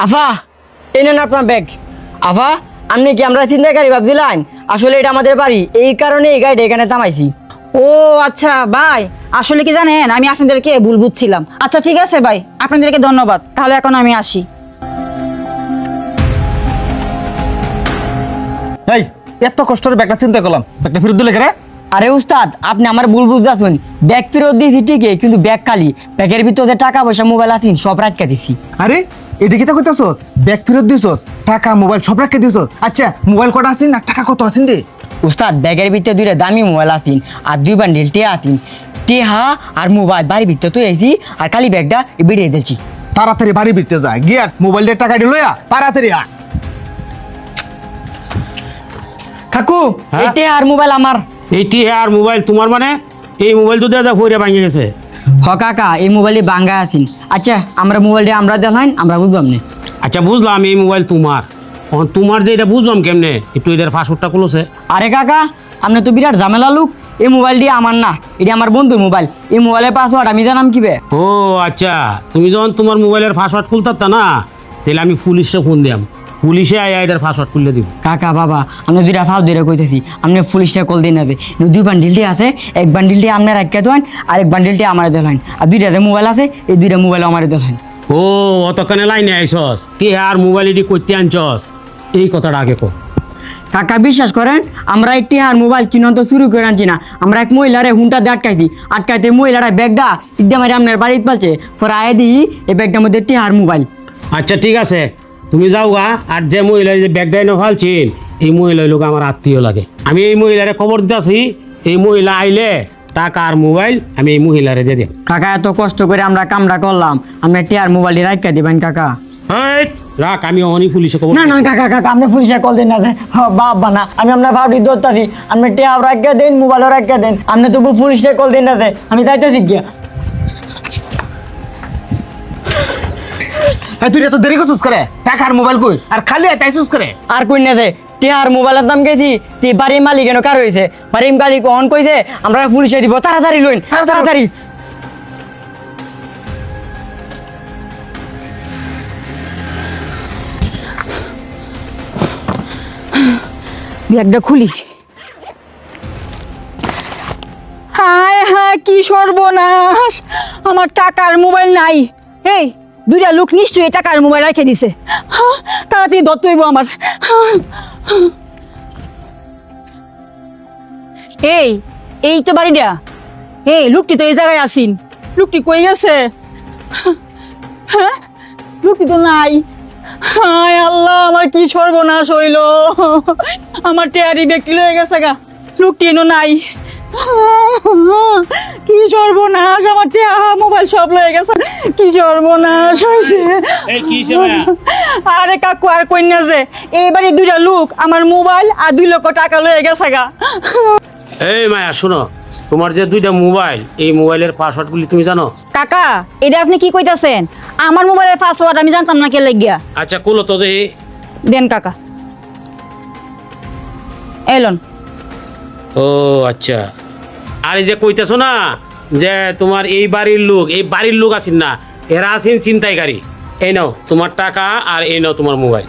আফা এই নেন আপনার ব্যাগ। আফা আপনি কি আমরা চিন্তাকারী ভাবছিলেন? আসলে এটা আমাদের বাড়ি, এই কারণে এই গাড়িটা এখানে থামাইছি। ও আচ্ছা ভাই, আসলে কি জানেন আমি আপনাদেরকে ভুল বুঝছিলাম। আচ্ছা ঠিক আছে ভাই, আপনাদেরকে ধন্যবাদ। তাহলে এখন আমি আসি। এই এত কষ্টের ব্যাগটা চিন্তা করলাম, ব্যাগটা ফেরত দিলে কেন? আরে উস্তাদ আপনি আমার ভুল বুঝতেছেন, ব্যাগ ফেরত দিয়েছি ঠিকই, কিন্তু ব্যাগ খালি। ব্যাগের ভিতরে টাকা পয়সা মোবাইল আছেন সব রাখা দিছি। আরে এটা কি তা কইতাছস? ব্যাগ ফেরত দিছস, টাকা মোবাইল সব রাখতে দিছস। আচ্ছা মোবাইল কটা আছেন আর টাকা কত আছেন রে? উস্তাদ ব্যাগের ভিতরে দুইটা দামি মোবাইল আছেন আর 2 বান্ডিল টিয়া আছেন। টিহা আর মোবাইল বাড়ির ভিতরে তুই আইছি আর খালি ব্যাগটা বেরিয়ে দিয়েছি। তাড়াতাড়ি বাড়ি ফিরতে যা, গিয়ে মোবাইল দিয়ে টাকা লইয়া তাড়াতাড়ি আ। কাকু হ্যাঁ? এই টিহা আর মোবাইল আমার। এইটি আর মোবাইল তোমার মানে? এই মোবাইল তো দাদা ফইরা ভাঙে গেছে। হ কাকা এই মোবাইলে বাঙ্গা আছেন। আচ্ছা আমরা মোবাইলটা আমরা দেখাইন, আমরা বুঝলাম না। আচ্ছা বুঝলাম এই মোবাইল তোমার, এখন তোমার যে এটা বুঝলাম কেমনে? একটু এটার পাসওয়ার্ডটা খুলেছে। আরে কাকা আপনি তো বিরাট ঝামেলা লোক। এই মোবাইলটি আমার না, এটা আমার বন্ধুর মোবাইল। এই মোবাইলের পাসওয়ার্ড আমি জানাম কিবে? ও আচ্ছা, তুমি যখন তোমার মোবাইলের পাসওয়ার্ড খুলতা না, তাহলে আমি পুলিশে ফোন দিয়াম, পুলিশে আইয়া এটার পাসওয়ার্ড খুলে দিব। কাকা বাবা আমি দুইটা ফাও ধরে কইতেছি, আপনি পুলিশে কল দিন নেবে। 2 বান্ডিলটি আছে, এক বান্ডিলটি আপনার রাখিয়ে দেন আর এক বান্ডিলটি আমার দেখান। আর দুইটাতে মোবাইল আছে, এই দুইটা মোবাইল আমার দেখান। ও অতখানে লাইনে আইসস কি আর মোবাইল এটি করতে আনছস, এই কথাটা আগে কর। কাকা বিশ্বাস করেন আমরা একটি আর মোবাইল কিনো তো শুরু করে আনছি না, আমরা এক মহিলারে হুন্টা দিয়ে আটকাইতে মহিলারা ব্যাগটা ইডা মারি আপনার বাড়িতে পালছে। পরে আয় দিই এই ব্যাগটার মধ্যে একটি আর মোবাইল। আচ্ছা ঠিক আছে, তুমি যাও গা। আর যে মহিলা যে ব্যাগটা এনে ফালছেন, এই মহিলা লোক আমার আত্মীয় লাগে। আমি এই মহিলারে খবর দিতেছি, এই মহিলা আইলে টাকা আর মোবাইল আমি এই মহিলারে দিয়ে দিই। কাকা এত কষ্ট করে আমরা কামটা করলাম, আমরা একটি আর মোবাইলটি রাখা দিবেন কাকা? এই, রাখ, আমি অনেক পুলিশে খবর। না না কাকা কাকা আপনি পুলিশে কল দিন না। বাবা না আমি আপনার ভাবটি ধরতাছি, আপনি টিয়া রাখা দেন মোবাইলও রাখা দেন, আপনি তবু পুলিশে কল দিন না। আমি যাইতেছি গিয়া। এই তুই এত দেরি করছিস করে? টাকা আর মোবাইল কই? আর খালি আইতাইছিস করে? আর কই না যে টিয়ার মোবাইলের দাম গেছি, বাড়ির মালিক এনে কার হয়েছে, বাড়ির মালিক অন কইছে আমরা পুলিশে দিব। তাড়াতাড়ি লইন তাড়াতাড়ি। ব্যাগটা খুলি। হায় হায় কি সর্বনাশ, আমার টাকার মোবাইল নাই। এই দুইটা লোক নিশ্চয়ই টাকার মোবাইল রেখে দিছে। হ্যাঁ, তাড়াতাড়ি ধরতে হইব আমার। এই এই তো বাড়িটা। এই লোকটি তো এই জায়গায় আসিন, লোকটি কই গেছে? হ্যাঁ লোকটি তো নাই। হায় আল্লাহ আমার কি সর্বনাশ হইল, আমার টেয়ারি ব্যক্তি লয়ে গেছে গা, লোকটি এনো নাই। কি সর্বনাশ, আমার টেয়া মোবাইল সব লয়ে গেছে, কি সর্বনাশ হয়েছে। এই কি হইছে ভাইয়া? আরে কাকু আর কই না যে এইবারে দুইটা লোক আমার মোবাইল আর 2 লক্ষ টাকা লয়ে গেছে গা। এই মায়া শোনো, তোমার যে দুইটা মোবাইল, এই মোবাইলের পাসওয়ার্ডগুলি তুমি জানো? কাকা এটা আপনি কি কইতাছেন? আমার মোবাইলের পাসওয়ার্ড আমি জানতাম না কে লাগিয়া। আচ্ছা কুলো তো দেখি। দেন কাকা, এলন। ও আচ্ছা, আর এই যে কইতেছো না যে তোমার এই বাড়ির লোক আছেন না, এরা আছেন ছিনতাইকারী। এই নাও তোমার টাকা আর এই নাও তোমার মোবাইল।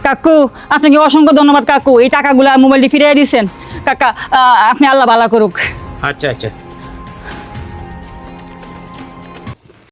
কাকু আপনাকে অসংখ্য ধন্যবাদ কাকু, এই টাকাগুলো মোবাইলটি ফিরিয়ে দিয়েছেন। কাকা আপনি আল্লাহ ভালো করুক। আচ্ছা আচ্ছা।